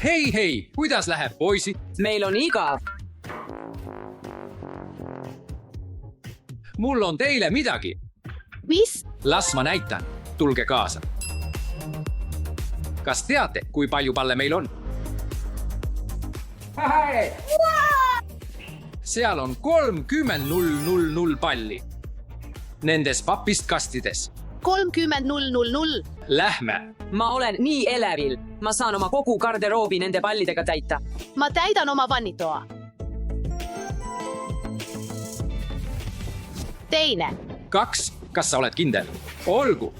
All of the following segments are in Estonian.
Hei, kuidas läheb, poisid? Meil on igav. Mul on teile midagi. Mis? Las ma näitan. Tulge kaasa. Kas teate, kui palju palle meil on? Seal on 30 palli. Nendes papist kastides. 30 Lähme. Ma olen nii elevil. Ma saan oma kogu garderoobi nende pallidega täita. Ma täidan oma vannitoa. Teine. 2. Kas sa oled kindel? Olgu.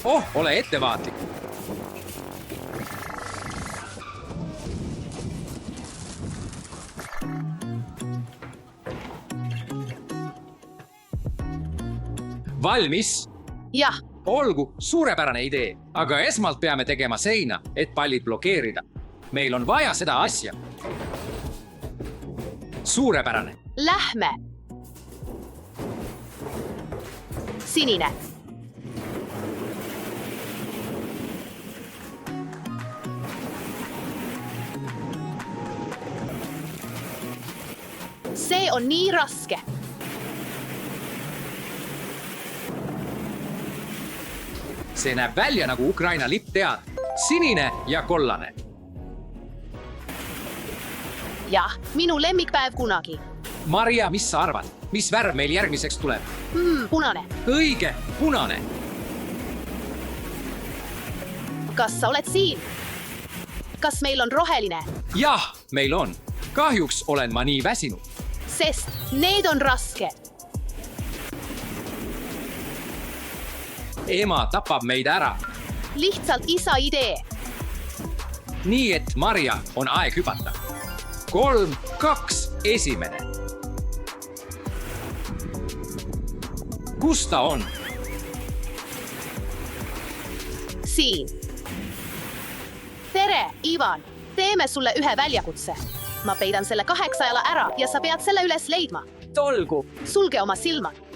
Oh, ole ettevaatlik. Valmis? Jah, Olgu, suurepärane idee, aga esmalt peame tegema seina, et pallid blokeerida. Meil on vaja seda asja. Suurepärane. lähme. Sinine. See on nii raske. See näeb välja nagu Ukraina lipp, tead. Sinine ja kollane. Jah, minu lemmikpäev kunagi. Maria, mis sa arvad? Mis värv meil järgmiseks tuleb? Punane. Õige, punane. Kas sa oled siin? Kas meil on roheline? Jah, meil on. Kahjuks olen ma nii väsinud. Sest need on rasked. Ema tapab meid ära. Lihtsalt isa idee. Nii et Maria on aeg hüpata. 3, 2, esimene. Kus ta on? Siin. Tere, Ivan. Teeme sulle ühe väljakutse. Ma peidan selle 8 jala ära ja sa pead selle üles leidma. Olgu. Sulge oma silmad.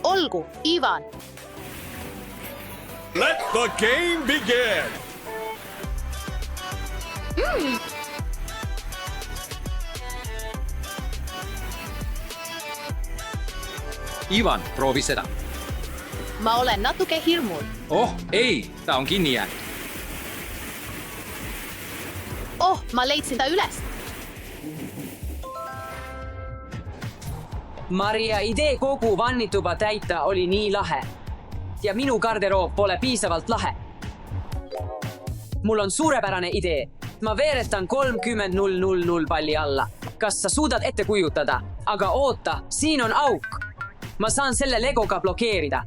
Olgu, Ivan. Let the game begin! Ivan, proovi seda. Ma olen natuke hirmul. Oh, ei, ta on kinni jäänud. Oh, ma leidsin ta üles. Maria idee kogu vannituba täita oli nii lahe. Ja minu garderoob pole piisavalt lahe. Mul on suurepärane idee. Ma veeretan 30 palli alla. Kas sa suudad ette kujutada? Aga oota, siin on auk. Ma saan selle legoga blokeerida.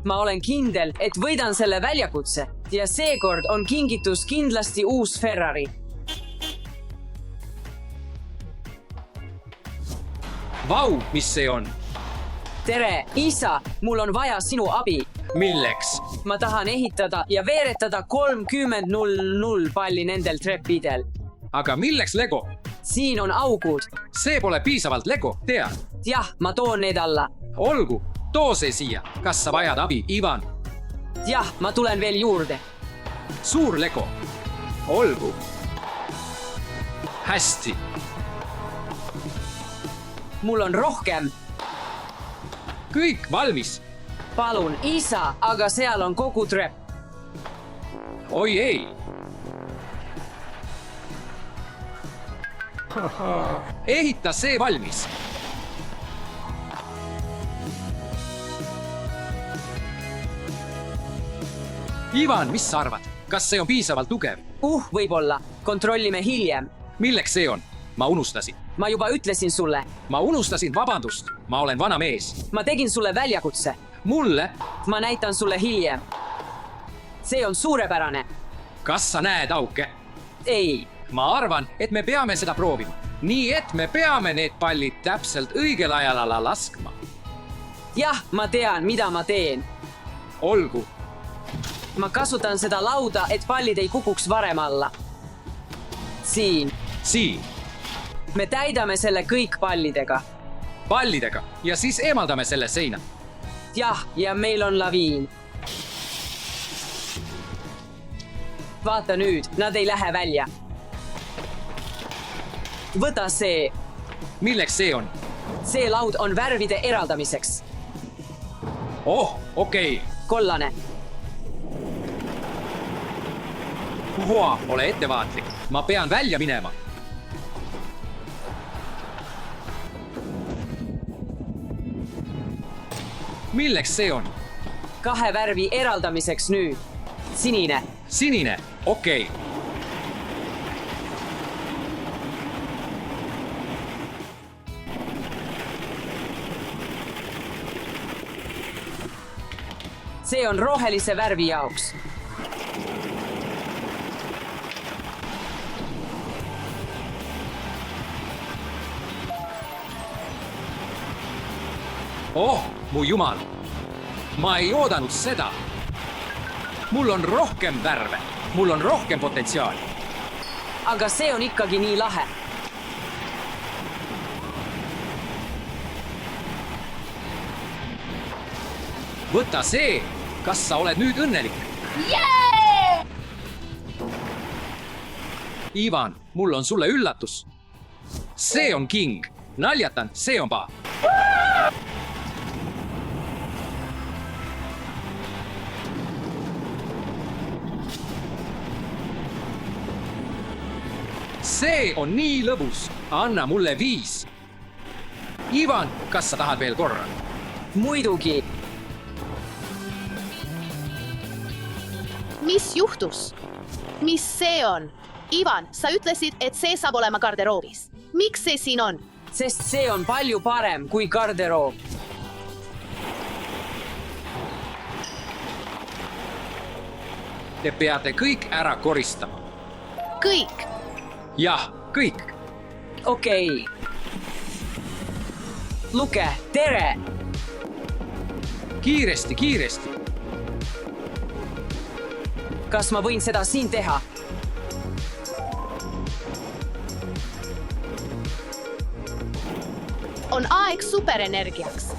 Ma olen kindel, et võidan selle väljakutse ja seekord on kingitus kindlasti uus Ferrari. Vau, mis see on? Tere, isa, mul on vaja sinu abi. Milleks? Ma tahan ehitada ja veeretada 30 palli nendel treppidel. Aga milleks Lego? Siin on augud. See pole piisavalt Lego, tead. Jah, ma toon need alla. Olgu, too see siia. Kas sa vajad abi, Ivan? Jah, ma tulen veel juurde. Suur Lego. Olgu. Hästi. Mul on rohkem. Kõik valmis. Palun, isa, aga seal on kogu trepp. Oi ei. Ehita see valmis. Ivan, mis sa arvad? Kas see on piisavalt tugev? Võib-olla. Kontrollime hiljem. Milleks see on? Ma unustasin. Ma juba ütlesin sulle. Ma unustasin, vabandust. Ma olen vana mees. Ma tegin sulle väljakutse. Mulle? Ma näitan sulle hiljem. See on suurepärane. Kas sa näed auke? Ei. Ma arvan, et me peame seda proovima. Nii et me peame need pallid täpselt õigel ajal alla laskma. Jah, ma tean, mida ma teen. Olgu. Ma kasutan seda lauda, et pallid ei kukuks varem alla. Siin. Siin. me täidame selle kõik pallidega. pallidega ja siis eemaldame selle seina. jah, ja meil on laviin. vaata nüüd, nad ei lähe välja. võta see. milleks see on? See laud on värvide eraldamiseks. Oh, okei. Kollane. Ole ettevaatlik. Ma pean välja minema. milleks see on? 2 värvi eraldamiseks nüüd. Sinine. Sinine, okei. See on rohelise värvi jaoks. Oh, mu jumal. Ma ei oodanud seda. Mul on rohkem värve. Mul on rohkem potentsiaali. Aga see on ikkagi nii lahe. Võta see. Kas sa oled nüüd õnnelik? Ivan, mul on sulle üllatus. See on king. Naljatan, see on paha. See on nii lõbus. Anna mulle 5. Ivan, kas sa tahad veel korra? Muidugi. mis juhtus? mis see on? Ivan, sa ütlesid, et see saab olema garderoobis. Miks see siin on? Sest see on palju parem kui garderoob. Te peate kõik ära koristama. Kõik. Jah, kõik. Okei. Luke, tere! Kiiresti, kiiresti. Kas ma võin seda siin teha? On aeg superenergiaks.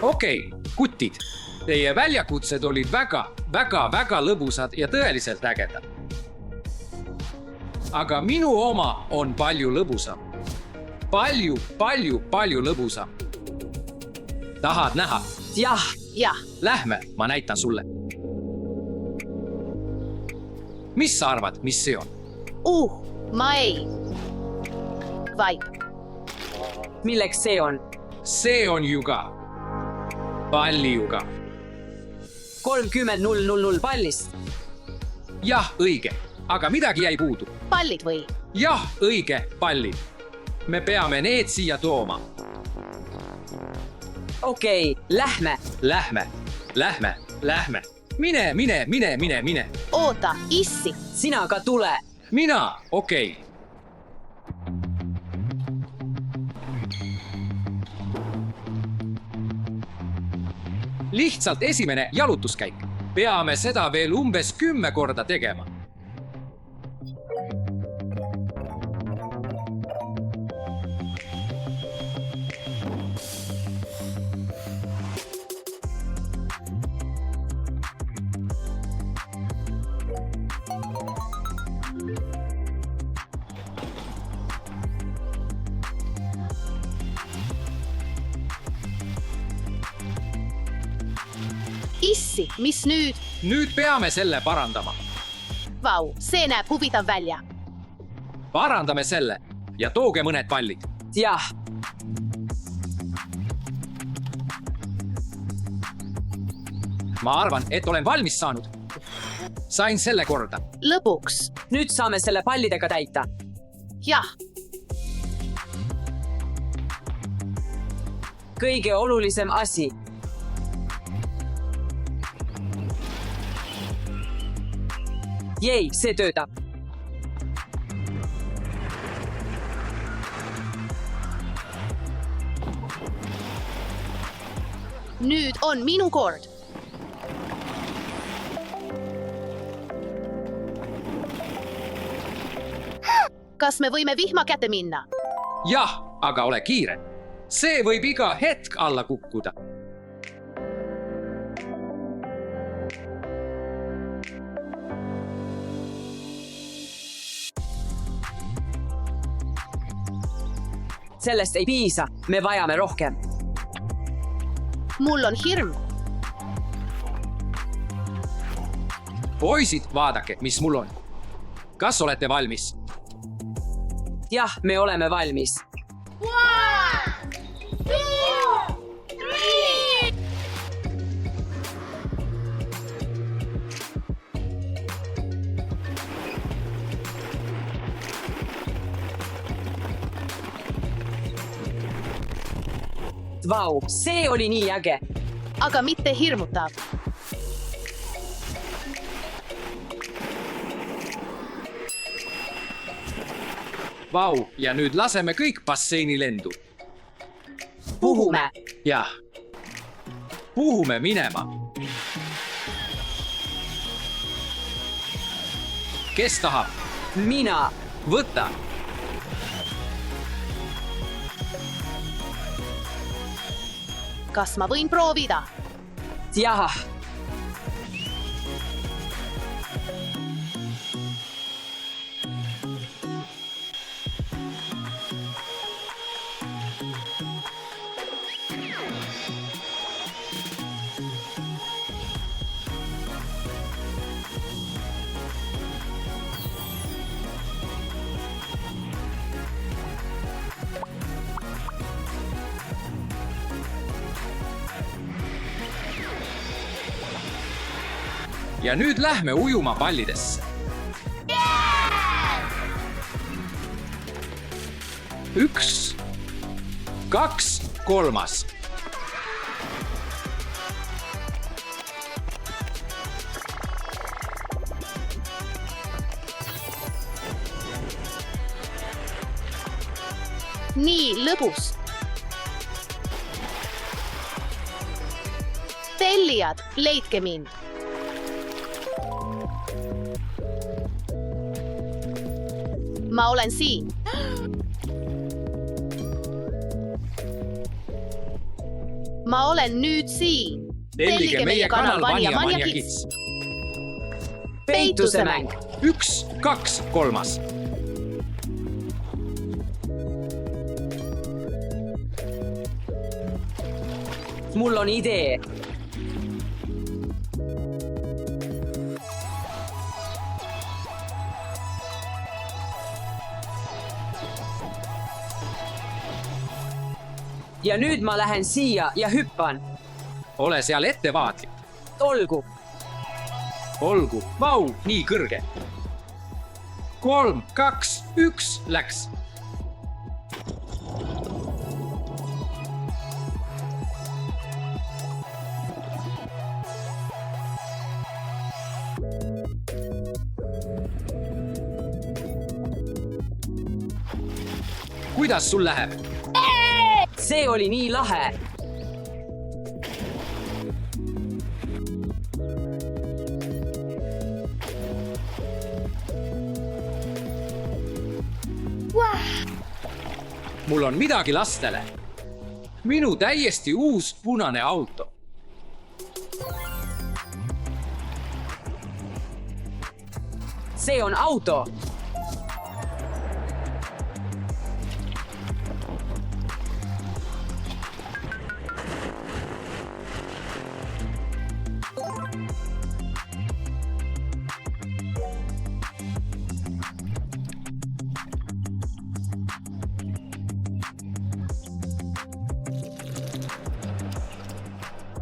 Okei, kutid. Teie väljakutsed olid väga lõbusad ja tõeliselt ägedad. Aga minu oma on palju lõbusam. Palju lõbusam. Tahad näha? Jah, Jah, Lähme, ma näitan sulle. Mis sa arvad, mis see on? ma ei. Vaip. milleks see on? See on juga. Pallijuga. 30.000 pallist. Jah, õige. Aga midagi jäi puudu. Pallid või? Jah, õige, pallid. Me peame need siia tooma. Okei, lähme. Lähme. Mine. Oota, issi. Sina ka tule. Mina, okei. Lihtsalt esimene jalutuskäik. Peame seda veel umbes 10 korda tegema. Issi, mis nüüd? Nüüd peame selle parandama. Vau, see näeb huvitav välja. Parandame selle ja tooge mõned pallid. Jah, Ma arvan, et olen valmis saanud. Sain selle korda. Lõpuks. nüüd saame selle pallidega täita. Jah, Kõige olulisem asi. Jei, see töötab. nüüd on minu kord. kas me võime vihma kätte minna? jah, aga ole kiire. see võib iga hetk alla kukkuda. Sellest ei piisa, me vajame rohkem. Mul on hirm. poisid, vaadake, mis mul on. kas olete valmis? Jah, me oleme valmis. 1, 2, 3. Vau, see oli nii äge. Aga mitte hirmutav. Vau, ja nüüd laseme kõik basseini lendu. Puhume. jah. puhume minema. kes tahab? Mina. võta. Kas ma võin proovida? Jah. ja nüüd lähme ujuma pallidesse. Üks, kaks, kolmas. Nii lõbus. Tellijad, leidke mind. Ma olen siin. Ma olen nüüd siin. Tellige meie kanal Vanja Manja Kids. Peitusemäng. Üks, kaks, kolmas. Mul on idee. Ja nüüd ma lähen siia ja hüppan. ole seal ettevaatlik. Olgu. olgu, vau, nii kõrge. 3, 2, 1 läks. kuidas sul läheb? See oli nii lahe. mul on midagi lastele. minu täiesti uus punane auto. See on auto.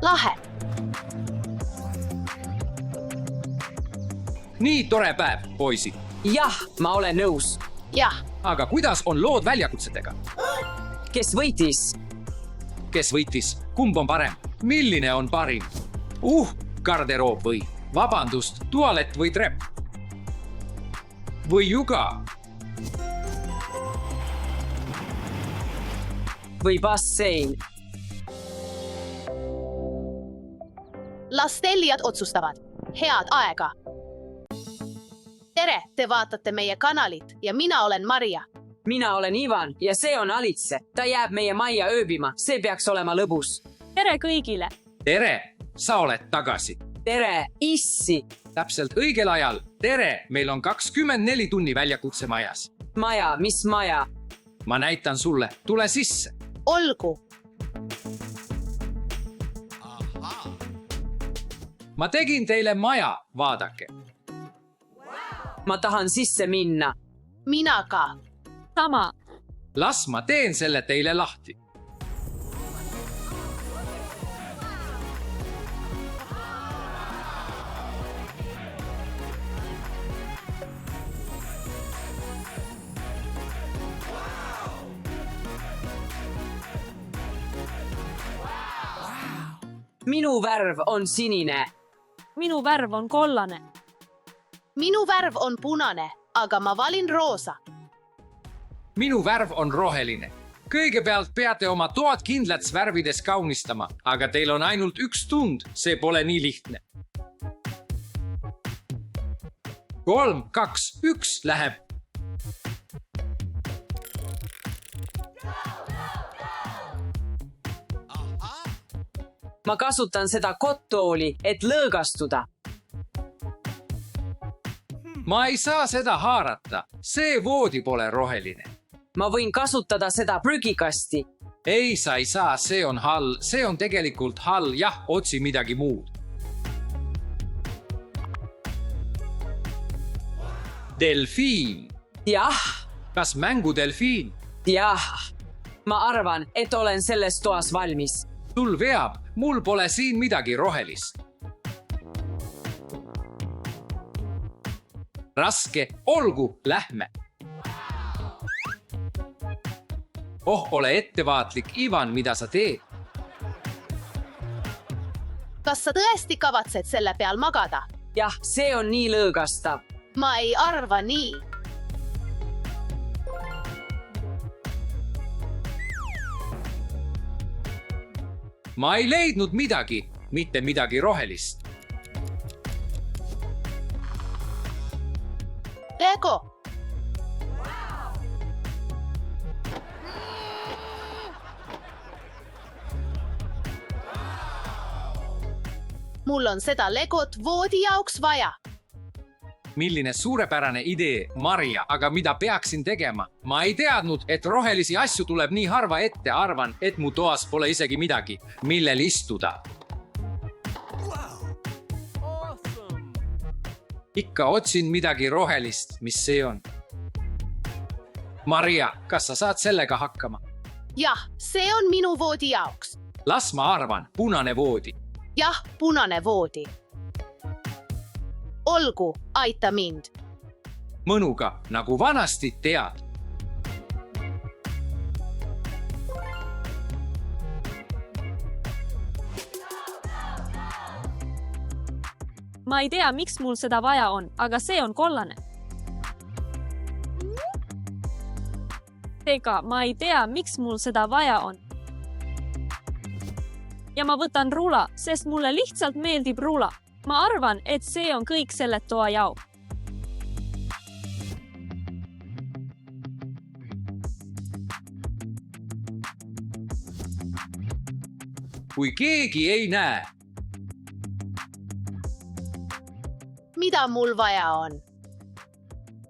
Lahe. nii tore päev, poisid. Jah, ma olen nõus. Jah, aga kuidas on lood väljakutsetega? Kes võitis? kes võitis? kumb on parem? milline on parim? garderoob või? vabandust, tualett või trepp? või juga? või bassein? las tellijad otsustavad. Head aega. tere, te vaatate meie kanalit ja mina olen Maria. Mina olen Ivan ja see on Alitse. Ta jääb meie majja ööbima, see peaks olema lõbus. tere kõigile! tere, sa oled tagasi. Tere, issi! Täpselt õigel ajal. Tere, meil on 24 tunni väljakutse majas. Maja, mis maja? Ma näitan sulle, tule sisse. Olgu, Ma tegin teile maja, vaadake. Ma tahan sisse minna. mina ka. sama! Las ma teen selle teile lahti. Minu värv on sinine. minu värv on kollane. Minu värv on punane, aga ma valin roosa. Minu värv on roheline. Kõigepealt peate oma toad kindlats värvides kaunistama, aga teil on ainult üks tund, see pole nii lihtne. 3, 2, 1 läheb. Ma kasutan seda kotttooli, et lõõgastuda. Ma ei saa seda haarata, see voodi pole roheline. Ma võin kasutada seda prügikasti. Ei, sa ei saa, see on hall, see on tegelikult hall, jah, otsi midagi muud. Delfiin. Jah, Kas mängudelfiin? jah. Ma arvan, et olen selles toas valmis. Sul veab, mul pole siin midagi rohelist. Raske, olgu, lähme. Oh, ole ettevaatlik, Ivan, mida sa teed? kas sa tõesti kavatsed selle peal magada? Jah, see on nii lõõgastav. ma ei arva nii. Ma ei leidnud midagi, mitte midagi rohelist. Lego, mul on seda Legot voodi jaoks vaja. Milline suurepärane idee, Maria, aga mida peaksin tegema? Ma ei teadnud, et rohelisi asju tuleb nii harva ette, arvan, et mu toas pole isegi midagi, millel istuda. Ikka otsin midagi rohelist, mis see on? Maria, kas sa saad sellega hakkama? jah, see on minu voodi jaoks. Las ma arvan, punane voodi. jah, punane voodi. olgu, aita mind. Mõnuga, nagu vanasti tead. ma ei tea, miks mul seda vaja on, aga see on kollane. ega ma ei tea, miks mul seda vaja on. ja ma võtan rula, sest mulle lihtsalt meeldib rula. Ma arvan, et see on kõik selle toa jaoks. Kui keegi ei näe, mida mul vaja on?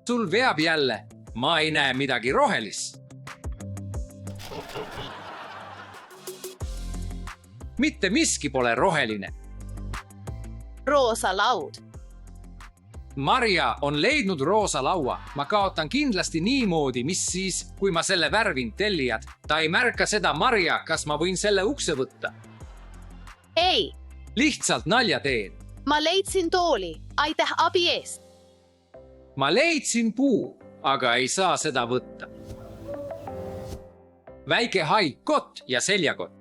sul veab jälle. Ma ei näe midagi rohelist. Mitte miski pole roheline. roosa laud. Maria on leidnud roosa laua. Ma kaotan kindlasti niimoodi, mis siis, kui ma selle värvin, tellijad. Ta ei märka seda, Maria, kas ma võin selle ukse võtta? ei, Lihtsalt nalja teen. ma leidsin tooli, aitäh abi eest. Ma leidsin puu, aga ei saa seda võtta. Väike hai, kott ja seljakott.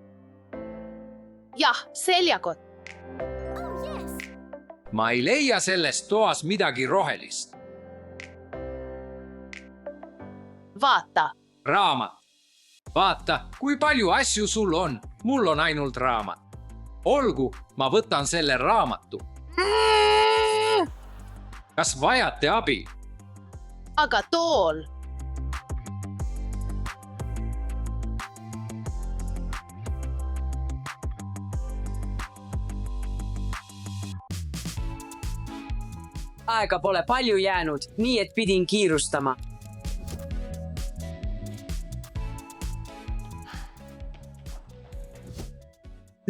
jah, seljakott. Ma ei leia selles toas midagi rohelist. vaata, Raamat. Vaata, kui palju asju sul on. Mul on ainult raamat. Olgu, ma võtan selle raamatu. Kas vajate abi? aga tool. Aega pole palju jäänud, nii et pidin kiirustama.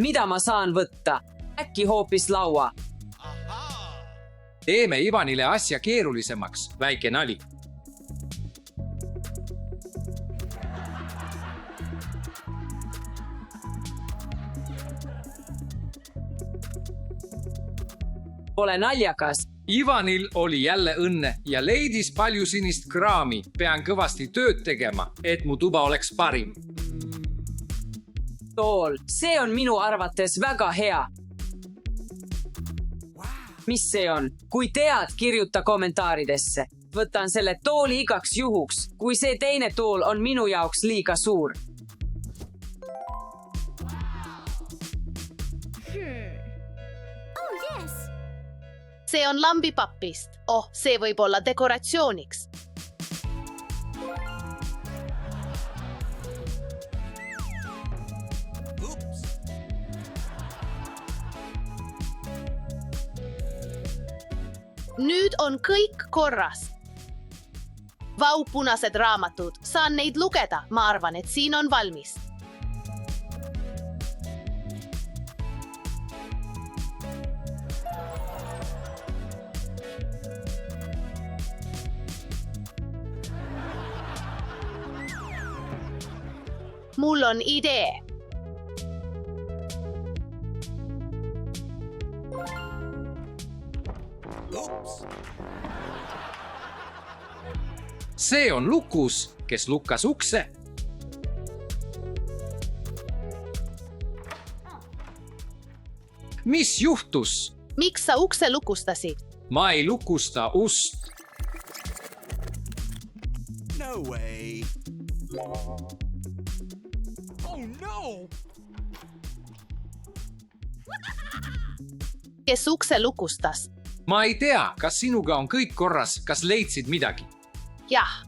Mida ma saan võtta? Äkki hoopis laua? Teeme Ivanile asja keerulisemaks, väike nali. Pole naljakas. Ivanil oli jälle õnne ja leidis palju sinist kraami. Pean kõvasti tööd tegema, et mu tuba oleks parim. Tool, see on minu arvates väga hea. Mis see on? Kui tead, kirjuta kommentaaridesse. Võtan selle tooli igaks juhuks, kui see teine tool on minu jaoks liiga suur. See on lambipapist. Oh, see võib olla dekoratsiooniks. Nüüd on kõik korras. Vau, punased raamatud. Saan neid lugeda. Ma arvan, et siin on valmis. Mul on idee. See on lukus, kes lukkas ukse. Mis juhtus? Miks sa ukse lukustasid? Ma ei lukusta ust. No way. Oh no! Kes ukse lukustas? Ma ei tea, kas sinuga on kõik korras, kas leidsid midagi? Jah,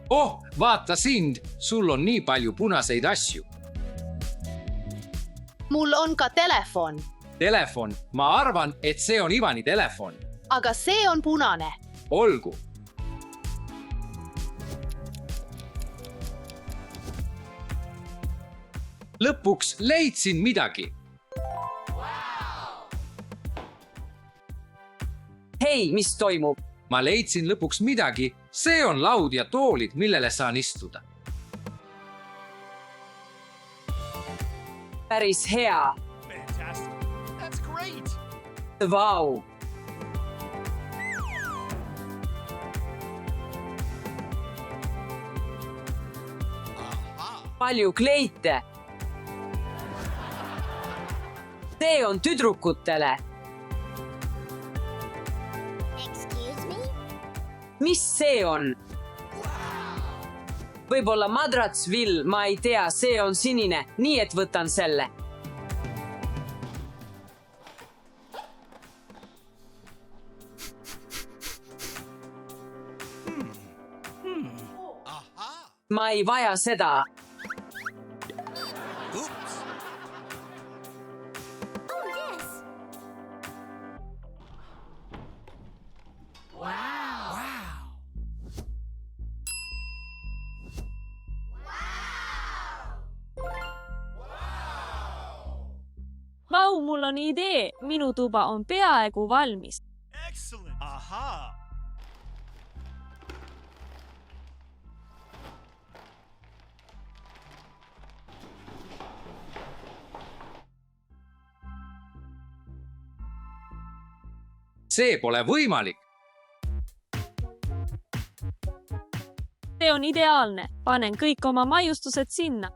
Oh, vaata sind, sul on nii palju punaseid asju. mul on ka telefon, Telefon, ma arvan, et see on Ivani telefon. aga see on punane. Olgu. Lõpuks leidsin midagi. Hei, mis toimub? Ma leidsin lõpuks midagi. See on laud ja toolid, millele saan istuda. Päris hea. Fantastic. That's great. Vau. Palju kleite. See on tüdrukutele. Mis see on? Võib-olla madratsvill, ma ei tea, see on sinine, nii et võtan selle. Ma ei vaja seda. Oops. Vau, mul on idee. Minu tuba on peaaegu valmis. Excellent. Aha. See pole võimalik. See on ideaalne. Panen kõik oma maiustused sinna.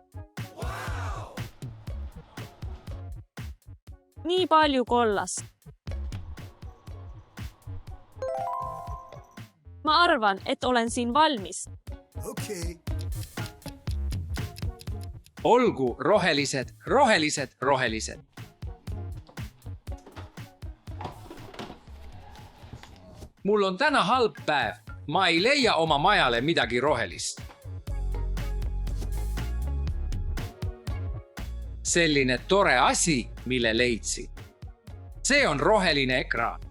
Nii palju kollast. Ma arvan, et olen siin valmis. Okay. Olgu rohelised, rohelised, rohelised. Mul on täna halb päev. ma ei leia oma majale midagi rohelist. Selline tore asi, mille leidsin. See on roheline ekraan.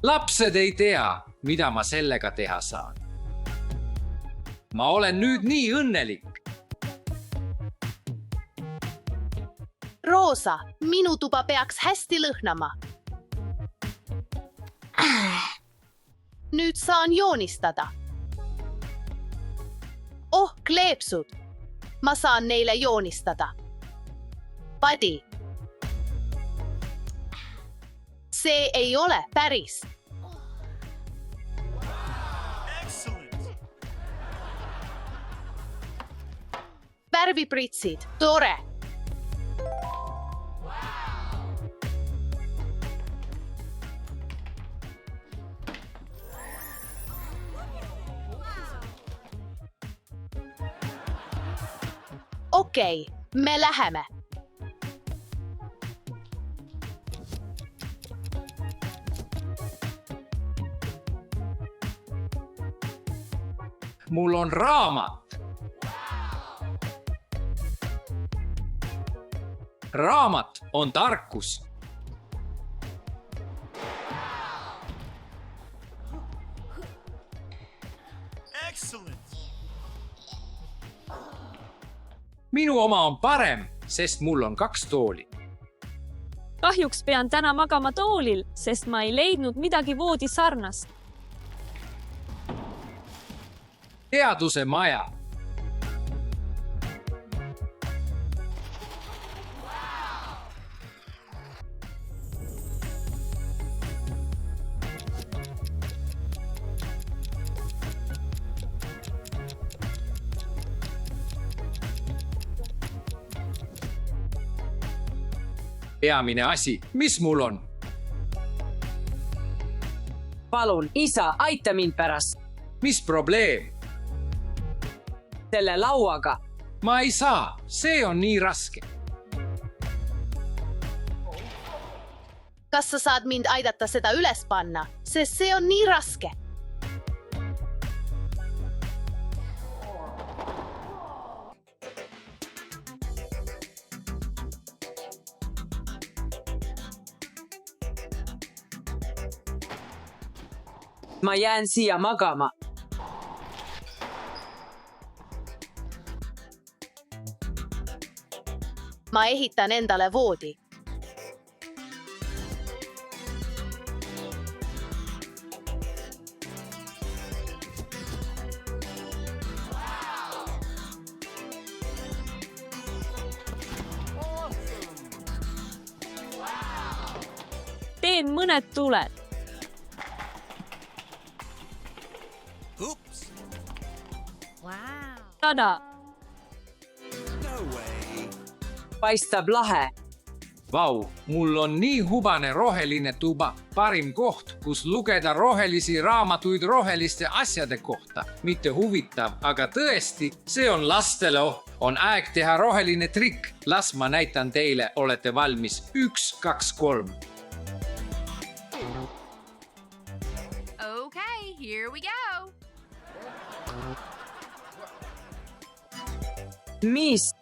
Lapsed ei tea, mida ma sellega teha saan. Ma olen nüüd nii õnnelik. Roosa, minu tuba peaks hästi lõhnama. Nüüd saan joonistada. Oh, kleepsud. Ma saan neile joonistada. Padi. See ei ole päris. Excellent. Värvipritsid, tore. Okei, me läheme. Mul on raamat. Raamat on tarkus. Excellent. Minu oma on parem, sest mul on 2 tooli. kahjuks pean täna magama toolil, sest ma ei leidnud midagi voodi sarnast. Teaduse maja. Peamine asi, mis mul on? Palun, isa, aita mind pärast Mis probleem? selle lauaga. Ma ei saa, see on nii raske. Kas sa saad mind aidata seda üles panna, sest see on nii raske? Ma jään siia magama. Ma ehitan endale voodi. Teen mõned tuled. Oops. Tada! No way. Paistab lahe. Vau, mul on nii hubane roheline tuba. Parim koht, kus lugeda rohelisi raamatuid roheliste asjade kohta. Mitte huvitav, aga tõesti, see on lastele On aeg teha roheline trikk. Las ma näitan teile, olete valmis. 1, 2, 3. Okay, here we go. Mis?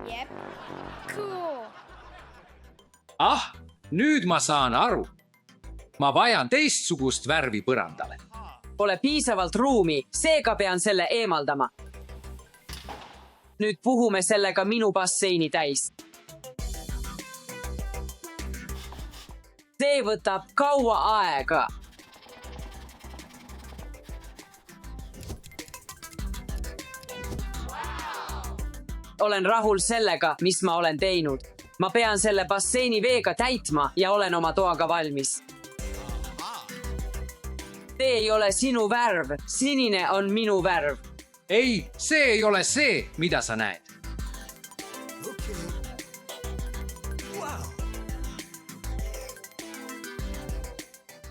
Yep. Cool. Ah, nüüd ma saan aru. Ma vajan teistsugust värvi põrandale. Pole piisavalt ruumi, seega pean selle eemaldama. Nüüd puhume sellega minu basseini täis. See võtab kaua aega. Olen rahul sellega, mis ma olen teinud. Ma pean selle basseini veega täitma ja olen oma toaga valmis. See ei ole sinu värv, sinine on minu värv. Ei, see ei ole see, mida sa näed. Okay. Wow.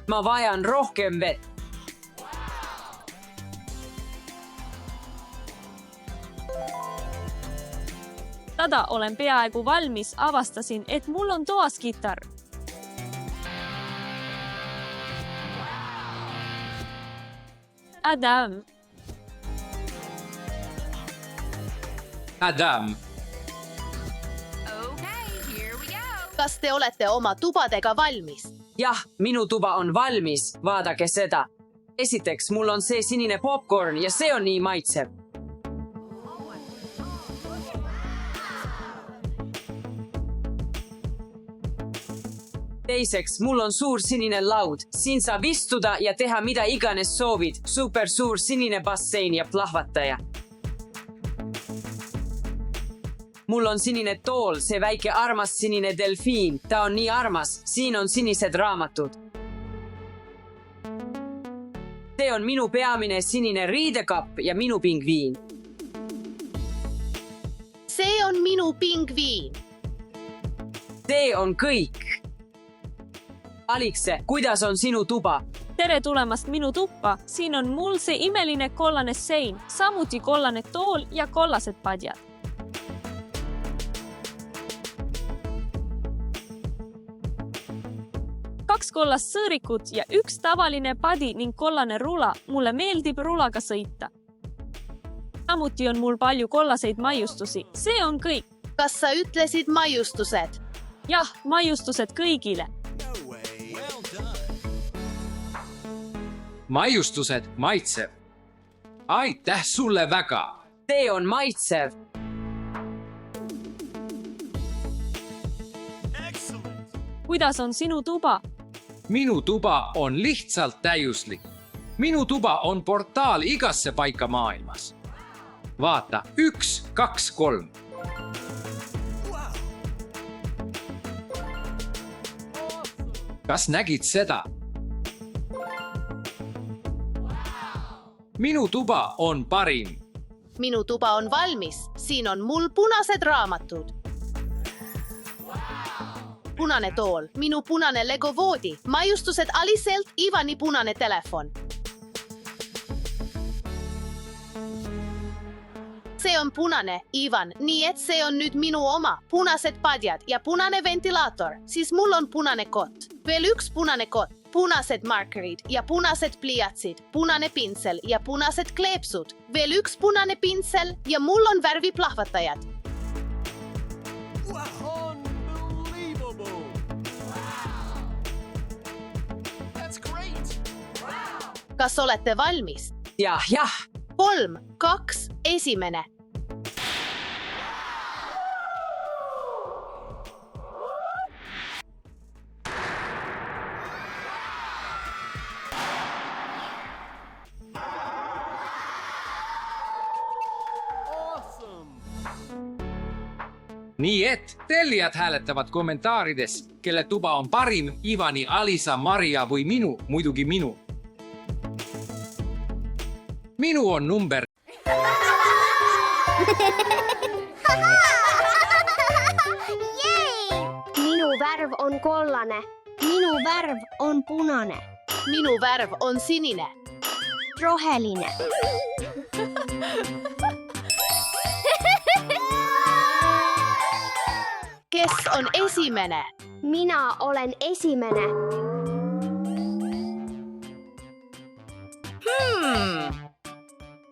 Ma vajan rohkem vett. Tada, olen peaaegu valmis, avastasin, et mul on toas kitarr. Adam. Adam. Okay, here we go. kas te olete oma tubadega valmis? jah, minu tuba on valmis, vaadake seda. Esiteks, mul on see sinine popcorn ja see on nii maitsev. Teiseks, mul on suur sinine laud. Siin saab istuda ja teha mida iganes soovid. Super suur sinine bassein ja plahvataja. Mul on sinine tool, see väike armas sinine delfiin. Ta on nii armas. Siin on sinised raamatud. See on minu peamine sinine riidekapp ja minu pingviin. see on minu pingviin. See on kõik. Alikse, kuidas on sinu tuba? Tere tulemast minu tuppa. Siin on mul see imeline kollane sein, samuti kollane tool ja kollased padjad. Kaks kollast sõõrikut ja üks tavaline padi ning kollane rula. Mulle meeldib rulaga sõita. Samuti on mul palju kollaseid maiustusi. See on kõik. kas sa ütlesid maiustused? Jah, maiustused kõigile. No way. Well done. Maiustused maitsev. Aitäh sulle väga. See on maitsev. Excellent. Kuidas on sinu tuba? Minu tuba on lihtsalt täiuslik. Minu tuba on portaal igasse paika maailmas. Vaata, 1, 2, 3. Wow. Kas nägid seda? Minu tuba on parim. minu tuba on valmis, siin on mul punased raamatud. punane tool, minu punane Lego voodi, maiustused Aliselt, Ivani punane telefon. see on punane, Ivan, nii et see on nüüd minu oma, punased padjad ja punane ventilaator, siis mul on punane kott, veel üks punane kott, punased markerid ja punased pliiatsid, punane pintsel ja punased kleepsud, veel üks punane pintsel ja mul on värviplahvatajad. Wow. Unbelievable. Wow. That's great. kas olete valmis? Jah. 3, 2, 1. Awesome. Nii et tellijad hääletavad kommentaarides, kelle tuba on parim, Ivani, Alisa, Maria või minu, muidugi minu. Minu on number. Minu värv on kollane. Minu värv on punane. minu värv on sinine. Roheline. kes on esimene? Mina olen esimene.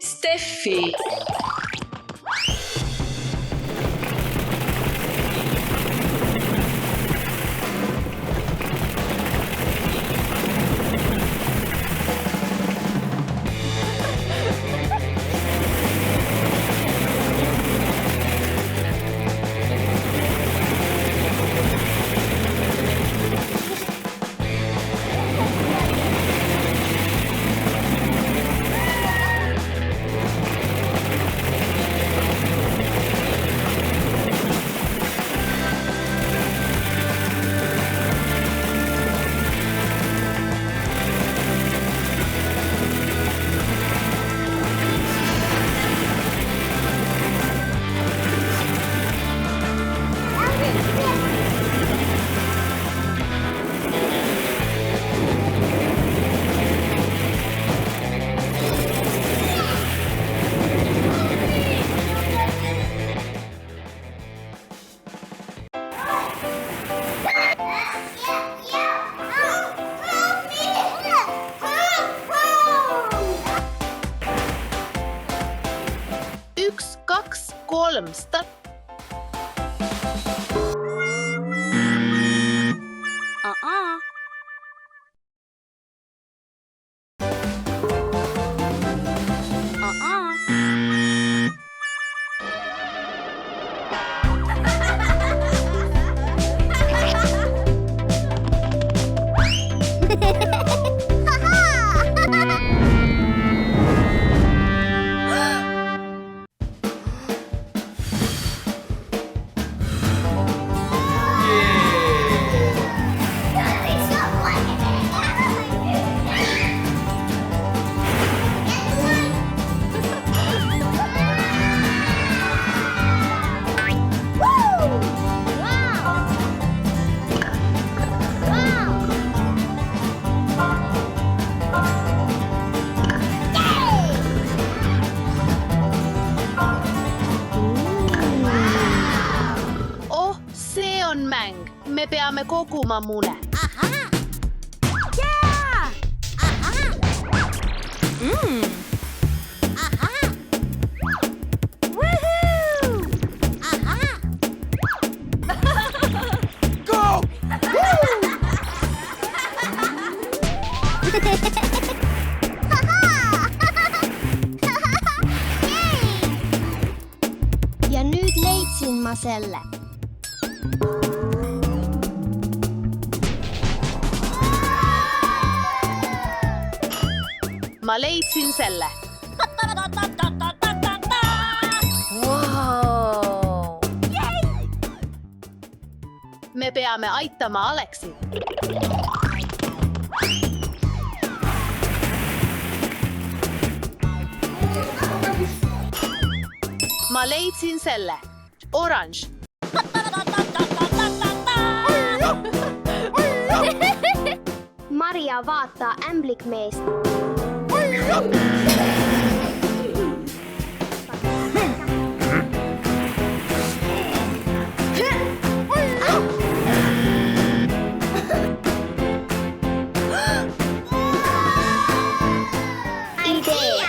Steffi. rõõmsta. See on mäng. Me peame koguma mune. Go! Ja nyt leitsin mä selle. Ma leidsin selle. Me peame aitama Aleksit. Ma leidsin selle. Orange. Maria vaattaa ämblikmeest. Idea.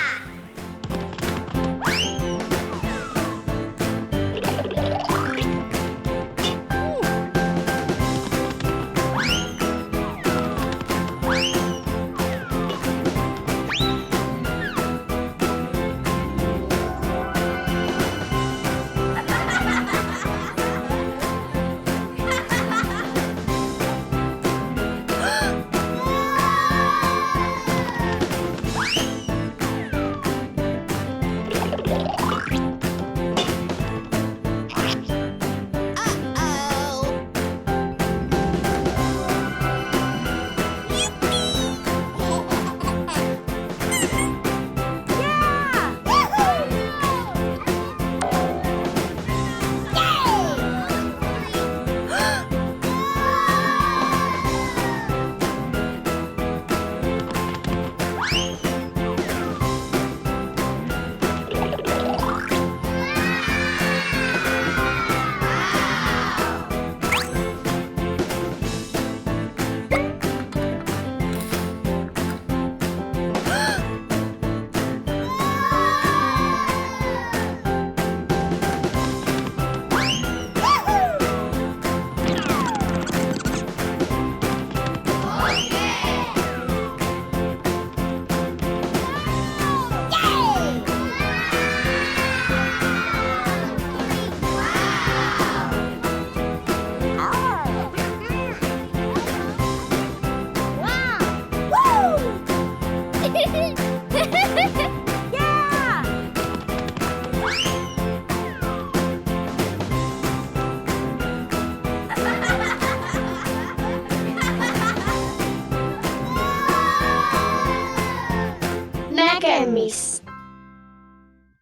Näkemis.